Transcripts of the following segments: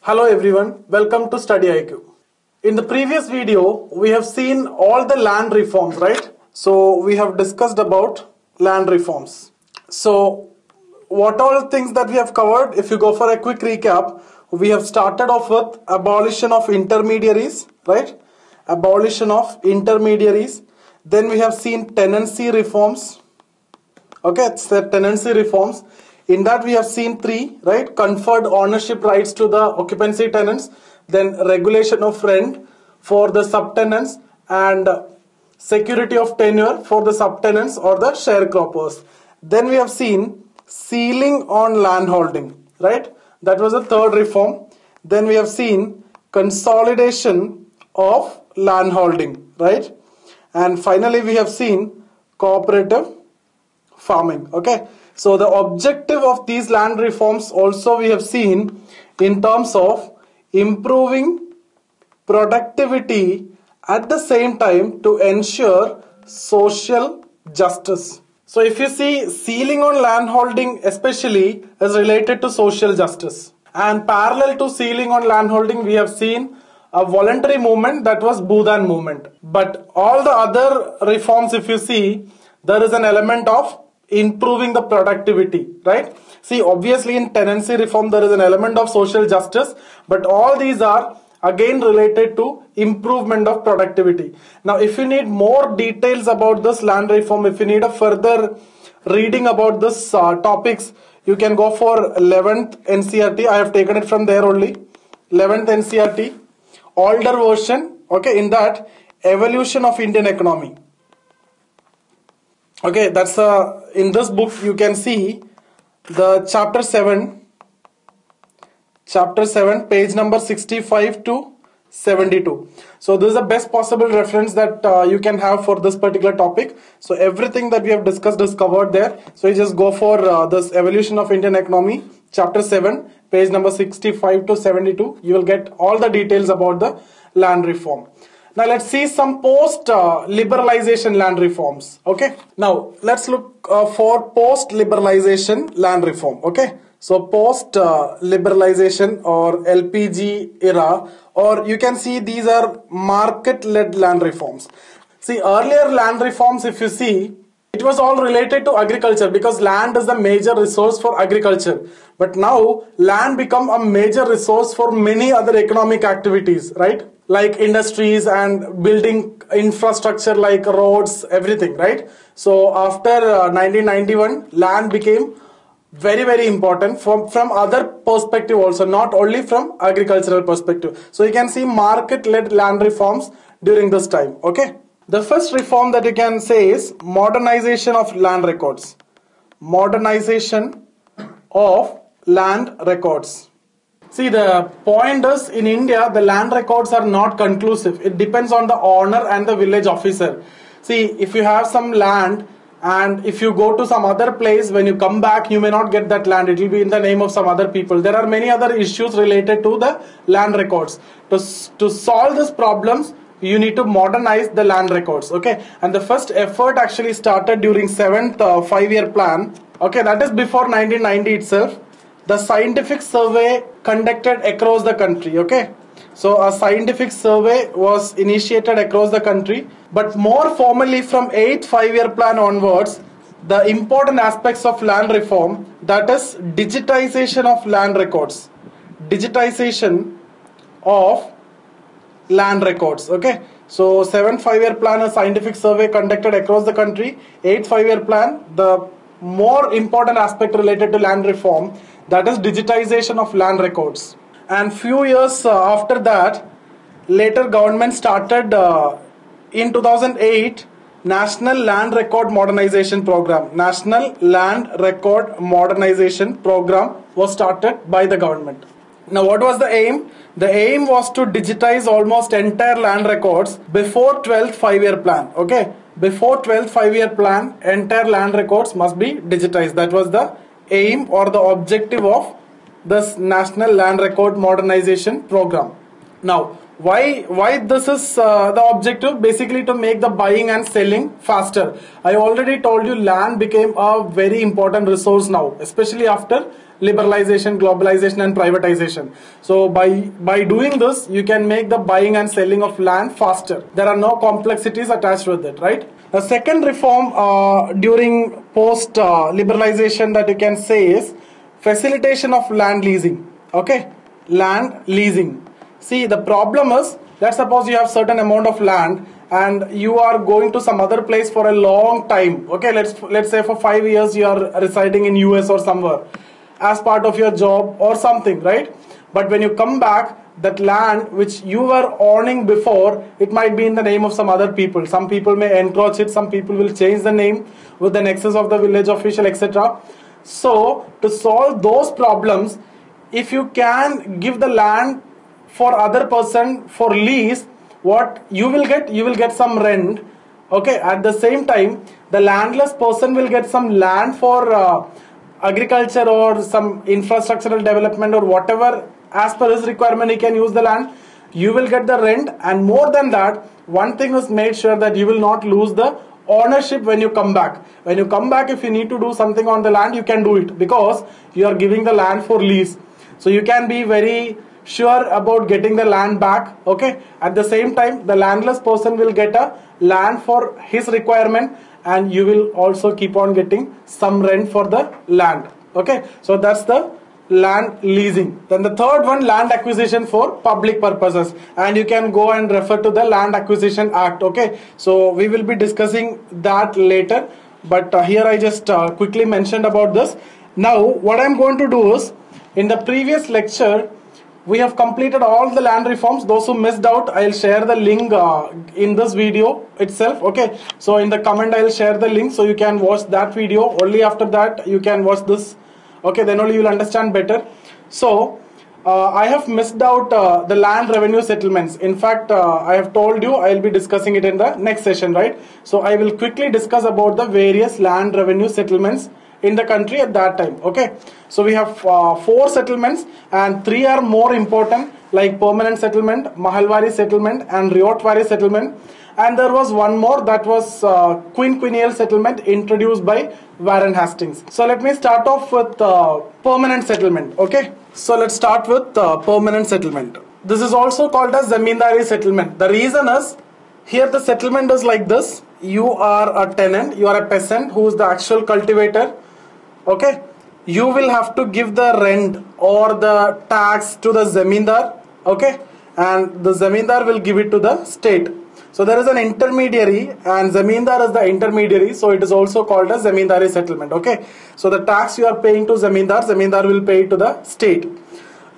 Hello everyone, welcome to StudyIQ. In the previous video, we have seen all the land reforms, right? So we have discussed about land reforms. So what all things that we have covered, if you go for a quick recap, we have started off with abolition of intermediaries, right? Abolition of intermediaries. Then we have seen tenancy reforms. Okay, it's the tenancy reforms. In that we have seen three, right? Conferred ownership rights to the occupancy tenants, then regulation of rent for the subtenants, and security of tenure for the subtenants or the sharecroppers. Then we have seen ceiling on landholding, right? That was the third reform. Then we have seen consolidation of landholding, right? And finally we have seen cooperative farming. Okay, so the objective of these land reforms also we have seen in terms of improving productivity at the same time to ensure social justice. So if you see, ceiling on landholding especially is related to social justice, and parallel to ceiling on landholding we have seen a voluntary movement, that was Bhudan movement. But all the other reforms, if you see, there is an element of improving the productivity, right? See, obviously in tenancy reform there is an element of social justice, but all these are again related to improvement of productivity. Now if you need more details about this land reform, if you need a further reading about this topics, you can go for 11th NCERT. I have taken it from there only. 11th NCERT, older version. Okay, in that, evolution of Indian economy. Okay, that's in this book you can see the chapter 7, page number 65 to 72. So this is the best possible reference that you can have for this particular topic. So everything that we have discussed is covered there. So you just go for this evolution of Indian economy, chapter 7, page number 65 to 72. You will get all the details about the land reform. Now let's see some post-liberalization land reforms. Okay. Now let's look for post-liberalization land reform. Okay. So post-liberalization or LPG era, or you can see these are market-led land reforms. See, earlier land reforms, if you see, it was all related to agriculture because land is the major resource for agriculture. But now land become a major resource for many other economic activities, right? Like industries and building infrastructure like roads, everything, right? So after 1991, land became very important from other perspective also, not only from agricultural perspective. So you can see market-led land reforms during this time. Okay. The first reform that you can say is modernization of land records. Modernization of land records. See, the point is, in India, the land records are not conclusive. It depends on the owner and the village officer. See, if you have some land and if you go to some other place, when you come back, you may not get that land. It will be in the name of some other people. There are many other issues related to the land records. To solve these problems, you need to modernize the land records. Okay, and the first effort actually started during 7th 5-year plan. Okay, that is before 1990 itself. The scientific survey conducted across the country. Okay, so a scientific survey was initiated across the country, but more formally from 8th 5-year plan onwards, the important aspects of land reform, that is digitization of land records. Digitization of land records. Okay, so 7th 5-year plan, a scientific survey conducted across the country. 8th 5-year plan, the more important aspect related to land reform, that is digitization of land records. And few years after that, later government started in 2008 National Land Record Modernization Program. National Land Record Modernization Program was started by the government. Now what was the aim? The aim was to digitize almost entire land records before 12th 5-year plan. Okay, before 12th 5-year plan, entire land records must be digitized. That was the aim or the objective of this National Land Record Modernization Program. Now why this is the objective? Basically to make the buying and selling faster. I already told you land became a very important resource now, especially after liberalization, globalization and privatization. So by doing this, you can make the buying and selling of land faster. There are no complexities attached with it, right? The second reform during post liberalization that you can say is facilitation of land leasing. Okay, land leasing. See, the problem is, let's suppose you have certain amount of land and you are going to some other place for a long time. Okay, let's say for 5 years you are residing in US or somewhere as part of your job or something, right? But when you come back, that land which you were owning before, it might be in the name of some other people. Some people may encroach it, some people will change the name with the nexus of the village official, etc. So to solve those problems, if you can give the land for other person for lease, what you will get some rent. Okay, at the same time the landless person will get some land for agriculture or some infrastructural development or whatever as per his requirement he can use the land. You will get the rent, and more than that, one thing is made sure that you will not lose the ownership when you come back. When you come back, if you need to do something on the land, you can do it because you are giving the land for lease. So you can be very sure about getting the land back. Okay, at the same time the landless person will get a land for his requirement, and you will also keep on getting some rent for the land. Okay, so that's the land leasing. Then the third one, land acquisition for public purposes, and you can go and refer to the Land Acquisition Act. Okay, so we will be discussing that later, but here I just quickly mentioned about this. Now what I'm going to do is, in the previous lecture we have completed all the land reforms. Those who missed out, I'll share the link in this video itself. Okay, so in the comment I'll share the link so you can watch that video. Only after that you can watch this. Okay, then only you will understand better. So I have missed out the land revenue settlements. In fact, I have told you I'll be discussing it in the next session, right? So I will quickly discuss about the various land revenue settlements in the country at that time. Okay, so we have 4 settlements, and 3 are more important, like permanent settlement, Mahalwari settlement and Riotwari settlement. And there was one more, that was quinquennial settlement introduced by Warren Hastings. So let me start off with permanent settlement. Okay, so let's start with permanent settlement. This is also called as zamindari settlement. The reason is, here the settlement is like this. You are a tenant, you are a peasant who is the actual cultivator. Okay, you will have to give the rent or the tax to the zamindar. Okay, and the zamindar will give it to the state. So there is an intermediary, and zamindar is the intermediary, so it is also called as zamindari settlement. Okay, so the tax you are paying to zamindar will pay it to the state,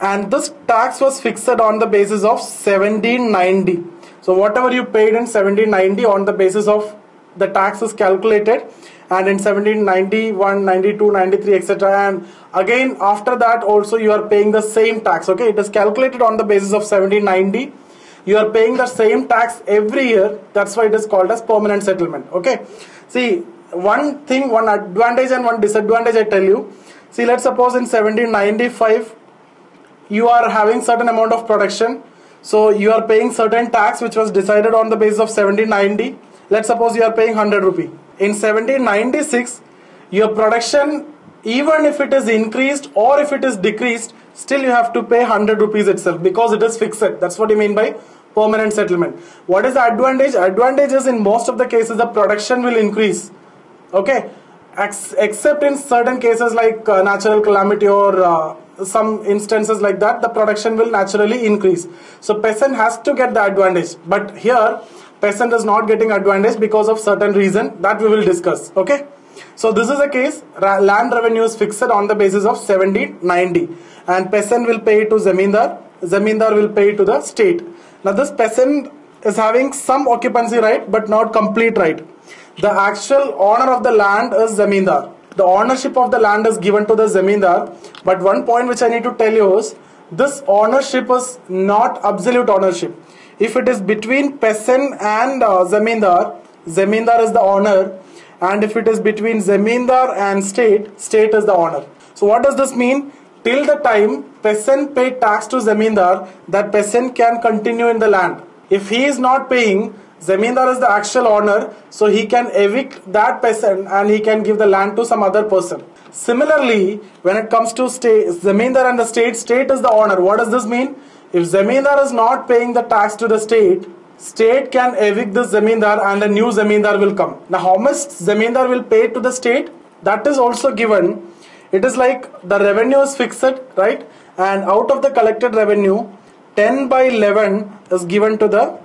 and this tax was fixed on the basis of 1790. So whatever you paid in 1790, on the basis of the tax is calculated, and in 1791, 92, 93, etc. and again after that also you are paying the same tax. Okay, it is calculated on the basis of 1790. You are paying the same tax every year. That's why it is called as permanent settlement. Okay, see, one thing, one advantage and one disadvantage I tell you. See, let's suppose in 1795 you are having certain amount of production, so you are paying certain tax which was decided on the basis of 1790. Let's suppose you are paying 100 rupee. In 1796 your production, even if it is increased or if it is decreased, still you have to pay 100 rupees itself, because it is fixed. That's what you mean by permanent settlement. What is the advantage? Advantage is, in most of the cases the production will increase. Okay, except in certain cases like natural calamity or some instances like that, the production will naturally increase. So peasant has to get the advantage, but here peasant is not getting advantage because of certain reason that we will discuss. Okay, so this is a case, land revenue is fixed on the basis of 1790, and peasant will pay to zamindar, zamindar will pay to the state. Now this peasant is having some occupancy right but not complete right. The actual owner of the land is zamindar. The ownership of the land is given to the zamindar, but one point which I need to tell you is, this ownership is not absolute ownership. If it is between peasant and zamindar, zamindar is the owner, and if it is between zamindar and state, state is the owner. So what does this mean? Till the time peasant pay tax to zamindar, that peasant can continue in the land. If he is not paying, Zamindar is the actual owner, so he can evict that person and he can give the land to some other person. Similarly, when it comes to state, Zamindar and the state is the owner. What does this mean? If Zamindar is not paying the tax to the state can evict this Zamindar and a new Zamindar will come. Now how much Zamindar will pay to the state? That is also given. It is like the revenue is fixed, right? And out of the collected revenue, 10 by 11 is given to the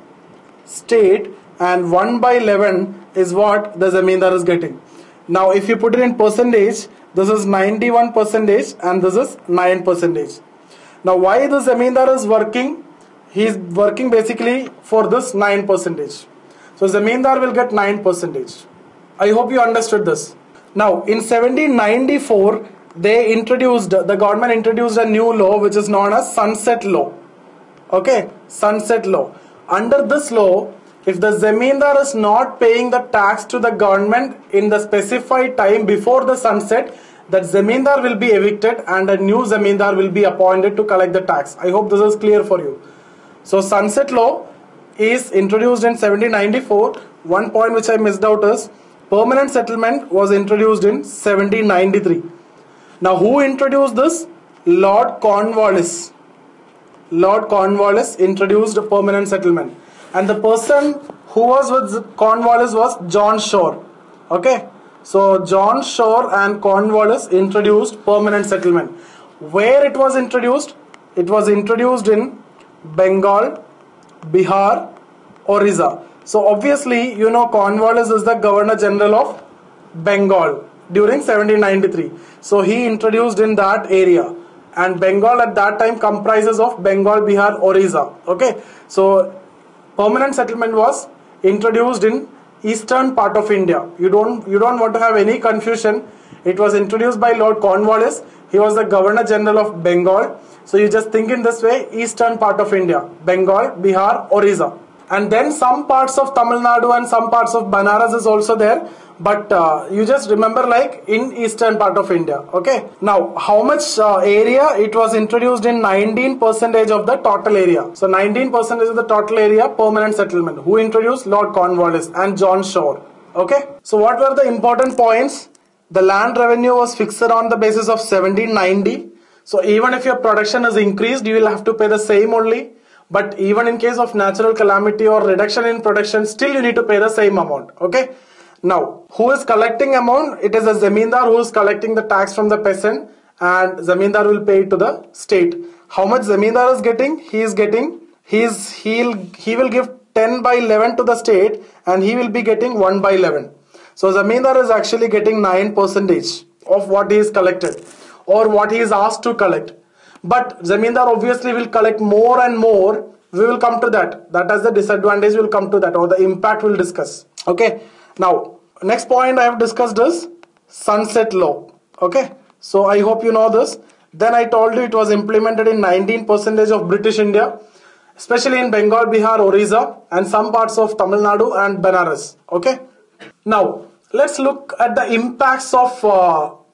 state and 1 by 11 is what the Zamindar is getting. Now if you put it in percentage, this is 91% and this is 9%. Now why the Zamindar is working? He is working basically for this 9%. So Zamindar will get 9%. I hope you understood this. Now in 1794, the government introduced a new law which is known as Sunset Law. Okay, Sunset Law. Under this law, if the Zamindar is not paying the tax to the government in the specified time before the sunset, that Zamindar will be evicted and a new Zamindar will be appointed to collect the tax. I hope this is clear for you. So Sunset Law is introduced in 1794. One point which I missed out is permanent settlement was introduced in 1793. Now who introduced this? Lord Cornwallis. Lord Cornwallis introduced permanent settlement. And the person who was with Cornwallis was John Shore. Okay. So John Shore and Cornwallis introduced permanent settlement. Where it was introduced? It was introduced in Bengal, Bihar, Orissa. So obviously, you know, Cornwallis is the Governor General of Bengal during 1793. So he introduced in that area. And Bengal at that time comprises of Bengal, Bihar, Orissa. Okay. So permanent settlement was introduced in eastern part of India. You don't want to have any confusion. It was introduced by Lord Cornwallis. He was the Governor General of Bengal. So you just think in this way, eastern part of India, Bengal, Bihar, Orissa. And then some parts of Tamil Nadu and some parts of Banaras is also there. But you just remember like in eastern part of India. Okay. Now how much area? It was introduced in 19% of the total area. So 19% of the total area permanent settlement. Who introduced? Lord Cornwallis and John Shore. Okay. So what were the important points? The land revenue was fixed on the basis of 1790. So even if your production is increased, you will have to pay the same only. But even in case of natural calamity or reduction in production, still you need to pay the same amount. Okay. Now, who is collecting amount? It is a Zamindar who is collecting the tax from the peasant and Zamindar will pay it to the state. How much Zamindar is getting? He will give 10 by 11 to the state and he will be getting 1 by 11. So Zamindar is actually getting 9% of what he is collected or what he is asked to collect. But Zamindar obviously will collect more and more. We will come to that. That as the disadvantage will come to that or the impact we'll discuss. Okay. Now, next point I have discussed is Sunset Law. Okay. So I hope you know this. Then I told you it was implemented in 19% of British India, especially in Bengal, Bihar, Orissa and some parts of Tamil Nadu and Banaras. Okay. Now, let's look at the impacts of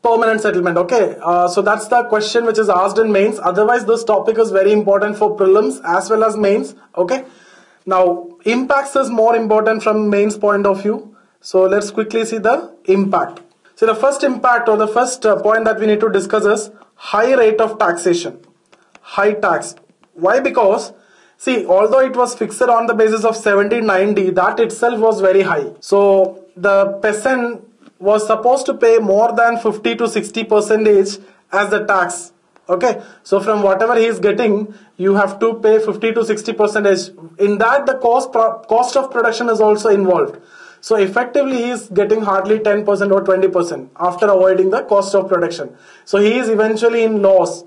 permanent settlement. Okay. So that's the question which is asked in mains. Otherwise, this topic is very important for prelims as well as mains. Okay. Now, impacts is more important from mains point of view. So let's quickly see the impact. So the first impact or the first point that we need to discuss is high rate of taxation. High tax. Why? Because see, although it was fixed on the basis of 1790, that itself was very high. So the peasant was supposed to pay more than 50 to 60% as the tax. Okay. So from whatever he is getting, you have to pay 50 to 60%. In that, the cost of production is also involved. So effectively he is getting hardly 10% or 20% after avoiding the cost of production. So he is eventually in loss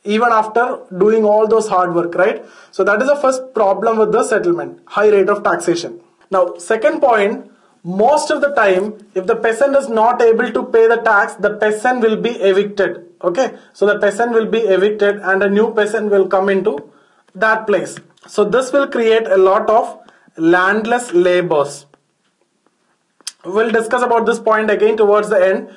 even after doing all those hard work, right? So that is the first problem with the settlement, high rate of taxation. Now, second point, most of the time, if the peasant is not able to pay the tax, the peasant will be evicted. Okay. So the peasant will be evicted and a new peasant will come into that place. So this will create a lot of landless laborers. We'll discuss about this point again towards the end.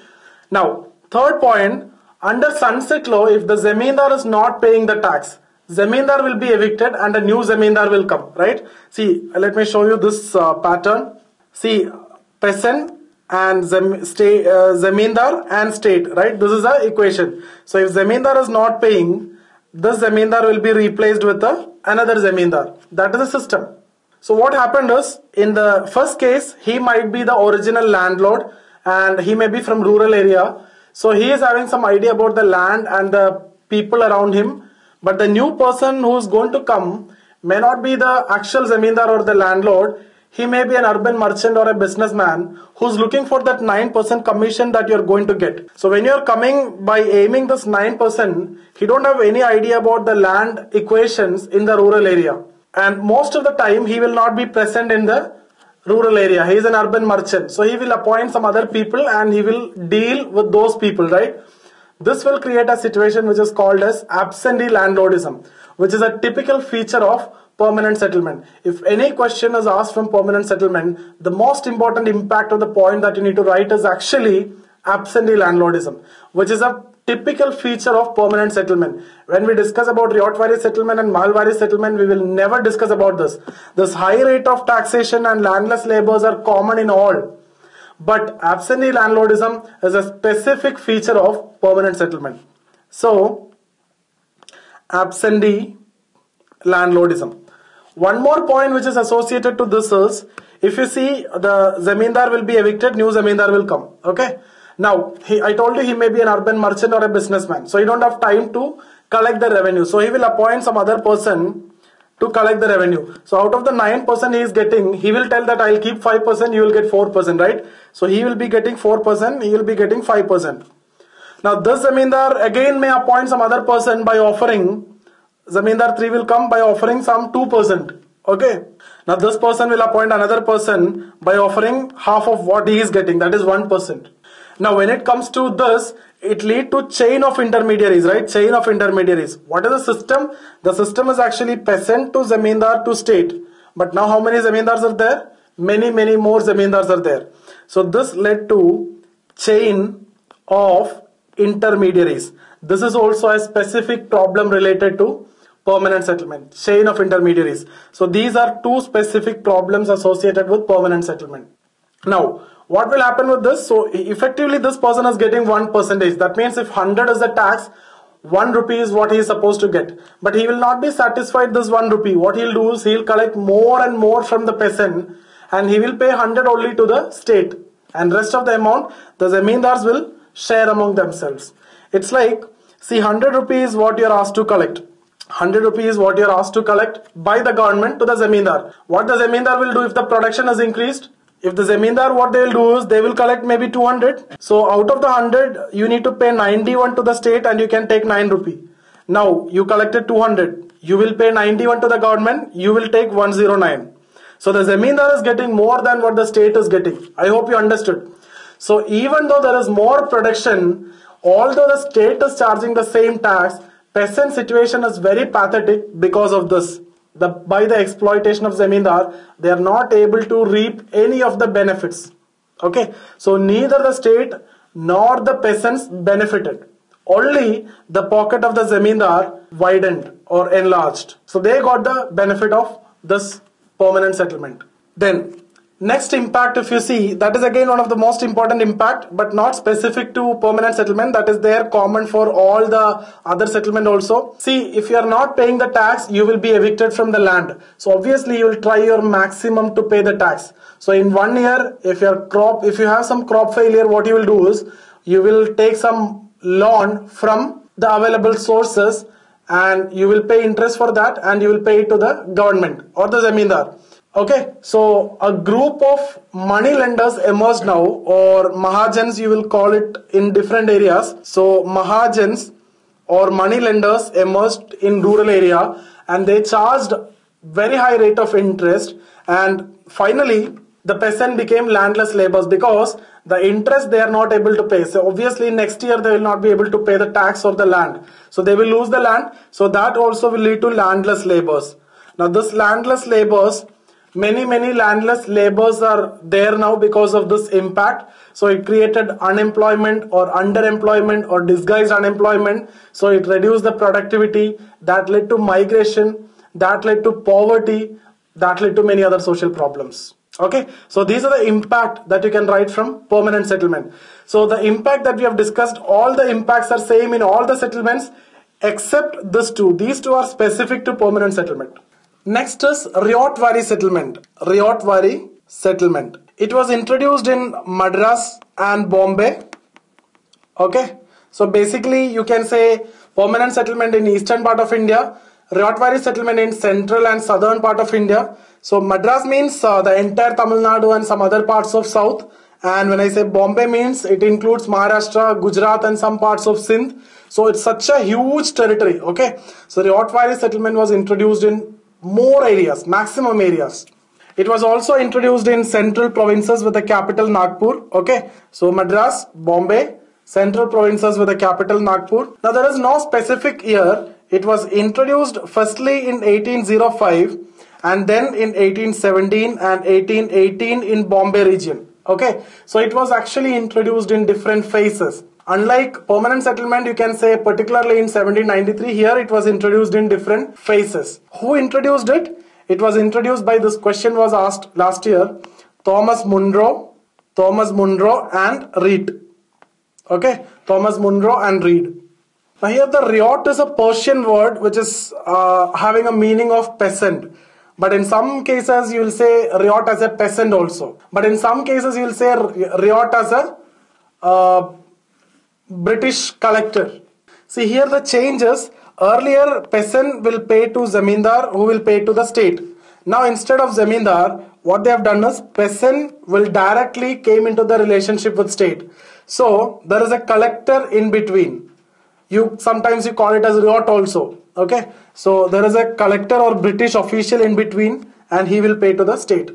Now, third point, under Sunset Law, if the Zamindar is not paying the tax, Zamindar will be evicted and a new Zamindar will come, right? See, let me show you this pattern. See, peasant and Zamindar and state, right? This is the equation. So if Zamindar is not paying, this Zamindar will be replaced with another Zamindar. That is the system. So what happened is, in the first case, he might be the original landlord and he may be from rural area. So he is having some idea about the land and the people around him. But the new person who is going to come may not be the actual Zamindar or the landlord. He may be an urban merchant or a businessman who's looking for that 9% commission that you're going to get. So when you're coming by aiming this 9%, he don't have any idea about the land equations in the rural area. And most of the time, he will not be present in the rural area. He is an urban merchant. So he will appoint some other people and he will deal with those people, right? This will create a situation which is called as absentee landlordism, which is a typical feature of permanent settlement. If any question is asked from permanent settlement, the most important impact of the point that you need to write is actually absentee landlordism, which is a typical feature of permanent settlement. When we discuss about Riad settlement and Malwari settlement, we will never discuss about this. This high rate of taxation and landless labours are common in all. But absentee landlordism is a specific feature of permanent settlement. So, absentee landlordism. One more point which is associated to this is, if you see, the Zamindar will be evicted, new Zamindar will come. Okay. Now, I told you he may be an urban merchant or a businessman. So, he don't have time to collect the revenue. So, he will appoint some other person to collect the revenue. So, out of the 9% he is getting, he will tell that I'll keep 5%, you will get 4%, right? So, he will be getting 4%, he will be getting 5%. Now, this Zamindar again may appoint some other person by offering, Zamindar 3 will come by offering some 2%. Okay. Now, this person will appoint another person by offering half of what he is getting, that is 1%. Now, when it comes to this, it leads to chain of intermediaries, right? Chain of intermediaries. What is the system? The system is actually peasant to Zamindar to state. But now how many Zamindars are there? Many more Zamindars are there. So this led to chain of intermediaries. This is also a specific problem related to permanent settlement. Chain of intermediaries. So these are two specific problems associated with permanent settlement. Now, what will happen with this? So effectively this person is getting 1%. That means if 100 is the tax, 1 rupee is what he is supposed to get. But he will not be satisfied this 1 rupee. What he will do is he will collect more and more from the peasant and he will pay 100 only to the state. And rest of the amount the Zamindars will share among themselves. It's like, see, 100 rupees is what you are asked to collect. 100 rupees is what you are asked to collect by the government to the Zamindar. What the Zamindar will do if the production is increased? If the Zamindar, what they will do is they will collect maybe 200. So out of the 100, you need to pay 91 to the state and you can take 9 rupee. Now you collected 200. You will pay 91 to the government. You will take 109. So the Zamindar is getting more than what the state is getting. I hope you understood. So even though there is more production, although the state is charging the same tax, peasant situation is very pathetic because of this. By the exploitation of Zamindar, they are not able to reap any of the benefits. Okay, so neither the state nor the peasants benefited. Only the pocket of the Zamindar widened or enlarged. So they got the benefit of this permanent settlement. Then next impact, if you see, that is again one of the most important impact, but not specific to permanent settlement. That is there common for all the other settlement also. See, if you are not paying the tax, you will be evicted from the land. So obviously you will try your maximum to pay the tax. So in 1 year, if you have some crop failure, what you will do is you will take some loan from the available sources and you will pay interest for that and you will pay it to the government or the Zamindar. Okay, so a group of money lenders emerged now, or Mahajans you will call it in different areas. So Mahajans or money lenders emerged in rural area and they charged very high rate of interest, and finally the peasant became landless laborers because the interest they are not able to pay. So obviously next year they will not be able to pay the tax or the land. So they will lose the land. So that also will lead to landless laborers. Now this landless laborers Many landless laborers are there now because of this impact. So it created unemployment or underemployment or disguised unemployment. So it reduced the productivity, that led to migration, that led to poverty, that led to many other social problems. Okay, so these are the impact that you can write from permanent settlement. So the impact that we have discussed, all the impacts are same in all the settlements except this two. These two are specific to permanent settlement. Next is Riad settlement. Riad settlement. It was introduced in Madras and Bombay. Okay, so basically you can say permanent settlement in eastern part of India, Riad settlement in central and southern part of India. So Madras means the entire Tamil Nadu and some other parts of south. And when I say Bombay means it includes Maharashtra, Gujarat and some parts of Sindh. So it's such a huge territory. Okay, so Riad settlement was introduced in more areas, maximum areas. It was also introduced in central provinces with the capital Nagpur. Okay, so Madras, Bombay, central provinces with the capital Nagpur. Now there is no specific year. It was introduced firstly in 1805 and then in 1817 and 1818 in Bombay region. Okay, so it was actually introduced in different phases. Unlike permanent settlement, you can say particularly in 1793, here it was introduced in different phases. Who introduced it? It was introduced by, this question was asked last year, Thomas Munro and Reed. Okay, Thomas Munro and Reed. Now here the Riad is a Persian word which is having a meaning of peasant. But in some cases you will say Riad as a peasant also. But in some cases you will say Riad as a British collector. See here the changes. Earlier peasant will pay to Zamindar who will pay to the state. Now instead of Zamindar, what they have done is peasant will directly came into the relationship with state. So there is a collector in between. Sometimes you call it as Riad also. Okay, so there is a collector or British official in between and he will pay to the state.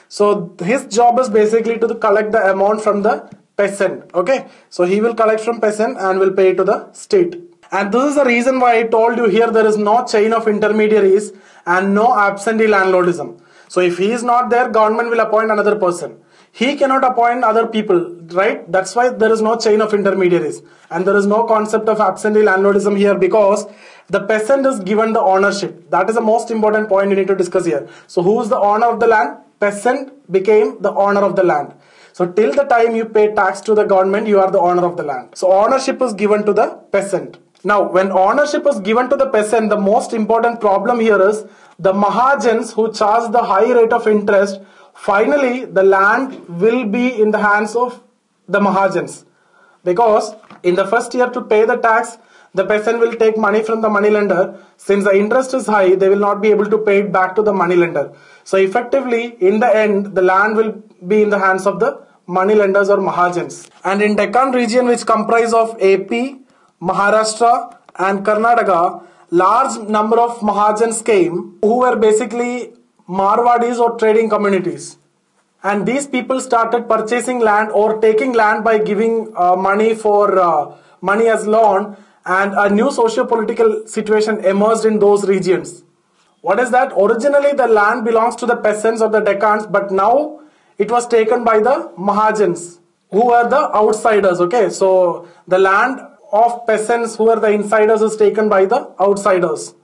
So his job is basically to collect the amount from the peasant. Okay, so he will collect from peasant and will pay to the state. And this is the reason why I told you here there is no chain of intermediaries and no absentee landlordism. So if he is not there, government will appoint another person. He cannot appoint other people, right? That's why there is no chain of intermediaries. And there is no concept of absentee landlordism here because the peasant is given the ownership. That is the most important point you need to discuss here. So who is the owner of the land? Peasant became the owner of the land. So till the time you pay tax to the government, you are the owner of the land. So ownership is given to the peasant. Now when ownership is given to the peasant, the most important problem here is the Mahajans who charge the high rate of interest. Finally, the land will be in the hands of the Mahajans, because in the first year to pay the tax, the peasant will take money from the moneylender. Since the interest is high, they will not be able to pay it back to the moneylender. So effectively, in the end, the land will be in the hands of the moneylenders or Mahajans. And in Deccan region, which comprise of AP, Maharashtra and Karnataka, large number of Mahajans came who were basically Marwadis or trading communities, and these people started purchasing land or taking land by giving money for money as loan, and a new socio-political situation emerged in those regions. What is that? Originally the land belongs to the peasants or the Deccans, but now it was taken by the Mahajans who are the outsiders. Okay, so the land of peasants who are the insiders is taken by the outsiders.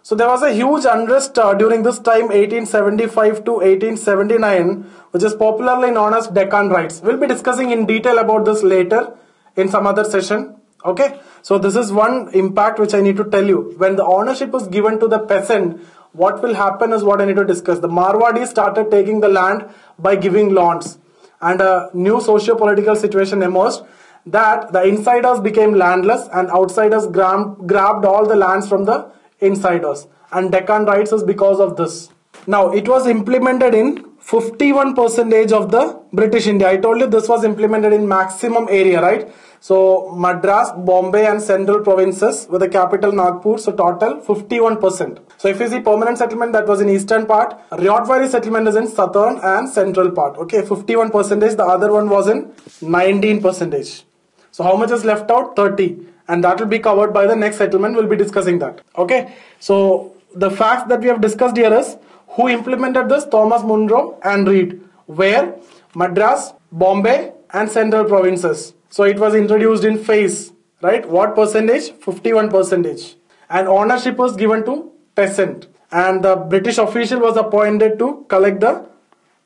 So there was a huge unrest during this time 1875 to 1879, which is popularly known as Deccan Riots. We'll be discussing in detail about this later in some other session. Okay, so this is one impact which I need to tell you. When the ownership is given to the peasant, what will happen is what I need to discuss. The Marwadis started taking the land by giving loans, and a new socio-political situation emerged that the insiders became landless and outsiders grabbed all the lands from the insiders, and Deccan Riots is because of this. Now it was implemented in 51% of the British India. I told you this was implemented in maximum area, right? So Madras, Bombay and central provinces with the capital Nagpur, so total 51%. So if you see permanent settlement, that was in eastern part. Riad settlement is in southern and central part. Okay, 51%, the other one was in 19%. So how much is left out? 30. And that will be covered by the next settlement. We'll be discussing that. Okay, so the facts that we have discussed here is Who implemented this? Thomas Munro and Read. Where? Madras, Bombay and Central Provinces. So it was introduced in phase, right? What percentage? 51%. And ownership was given to peasant. And the British official was appointed to collect the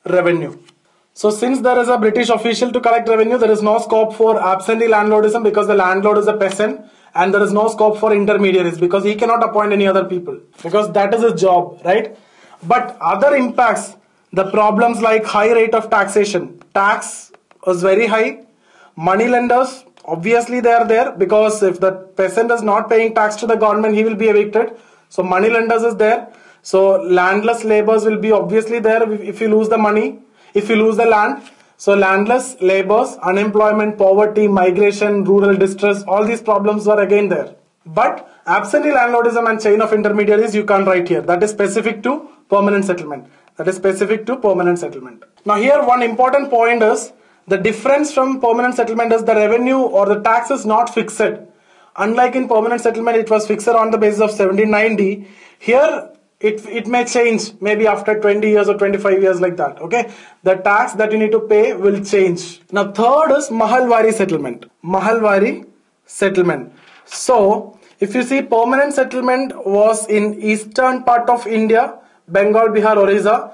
revenue. So since there is a British official to collect revenue, there is no scope for absentee landlordism because the landlord is a peasant, and there is no scope for intermediaries because he cannot appoint any other people because that is his job, right? But other impacts, the problems like high rate of taxation. Tax was very high. Money lenders, obviously they are there because if the peasant is not paying tax to the government, he will be evicted. So money lenders is there. So landless laborers will be obviously there if you lose the money, if you lose the land. So landless laborers, unemployment, poverty, migration, rural distress, all these problems were again there. But absentee landlordism and chain of intermediaries you can't write here. That is specific to permanent settlement. That is specific to permanent settlement. Now here one important point is the difference from permanent settlement is the revenue or the tax is not fixed. Unlike in permanent settlement, it was fixed on the basis of 1790. Here it may change maybe after 20 years or 25 years like that. Okay, the tax that you need to pay will change. Now third is Mahalwari settlement. Mahalwari settlement. So if you see, permanent settlement was in eastern part of India, Bengal, Bihar, Orissa.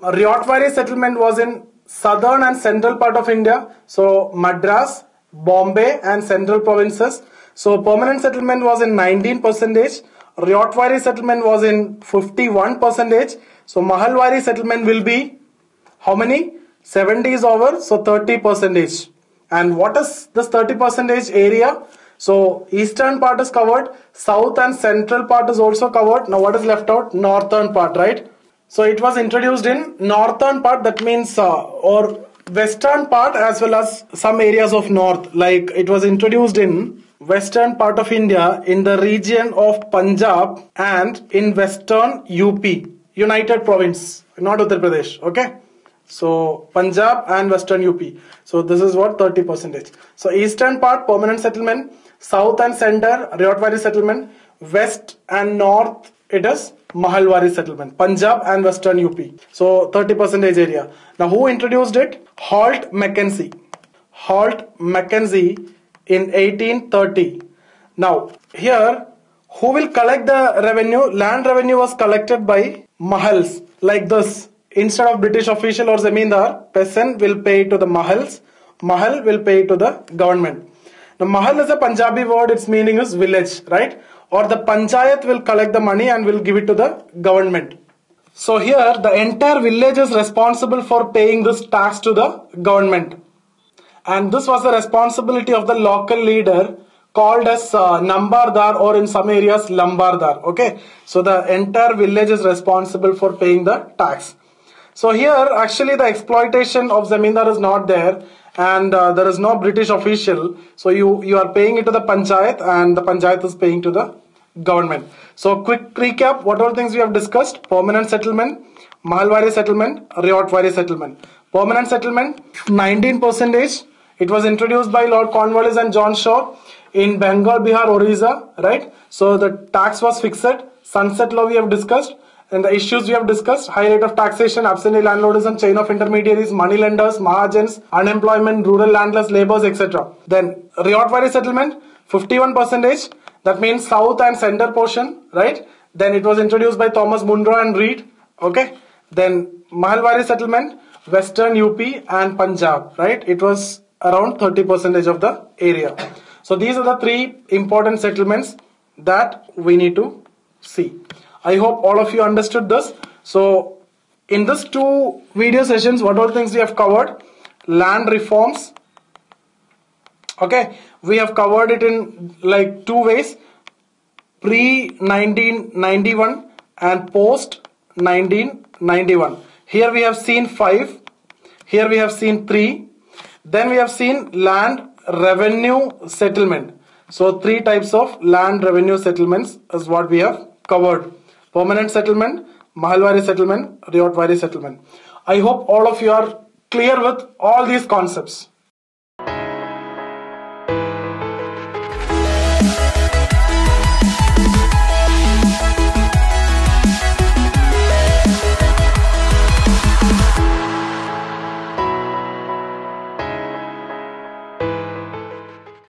Riadwari settlement was in southern and central part of India, so Madras, Bombay and central provinces. So permanent settlement was in 19%. Riadwari settlement was in 51%. So Mahalwari settlement will be how many? 70 is over, so 30%. And what is this 30% area? So eastern part is covered, south and central part is also covered. Now what is left out? Northern part, right? So it was introduced in northern part, that means or western part as well as some areas of north. Like it was introduced in western part of India, in the region of Punjab and in western UP, United Province, not Uttar Pradesh. Okay. So Punjab and western UP. So this is what 30%. So eastern part permanent settlement, south and center Riadwari settlement, west and north it is Mahalwari settlement, Punjab and western UP. So 30% area. Now who introduced it? Holt Mackenzie. Holt Mackenzie in 1830. Now here who will collect the revenue? Land revenue was collected by Mahals like this. Instead of British official or Zamindar, peasant will pay to the Mahals. Mahal will pay to the government. Now Mahal is a Punjabi word, its meaning is village, right? Or the Panchayat will collect the money and will give it to the government. So here the entire village is responsible for paying this tax to the government. And this was the responsibility of the local leader called as Nambardar, or in some areas Lambardar. Okay, so the entire village is responsible for paying the tax. So here actually the exploitation of Zamindar is not there, and there is no British official. So you are paying it to the Panchayat and the Panchayat is paying to the government. So quick recap, what all things we have discussed: permanent settlement, Mahalwari settlement, Riadwari settlement. Permanent settlement 19%. It was introduced by Lord Cornwallis and John Shaw in Bengal, Bihar, Orissa, right? So the tax was fixed. Sunset law we have discussed. And the issues we have discussed: high rate of taxation, absentee landlordism, chain of intermediaries, money lenders, mahajans, unemployment, rural landless laborers, etc. Then Riadwari settlement 51%. That means south and center portion, right? Then it was introduced by Thomas Munro and Read. Okay. Then Mahalwari settlement, western UP and Punjab, right? It was around 30% of the area. So these are the three important settlements that we need to see. I hope all of you understood this. So in this two video sessions, what all things we have covered? Land reforms. Okay, we have covered it in like two ways: pre-1991 and post-1991. Here we have seen 5. Here we have seen 3. Then we have seen land revenue settlement. So 3 types of land revenue settlements is what we have covered: permanent settlement, Mahalwari settlement, Riadwari settlement. I hope all of you are clear with all these concepts.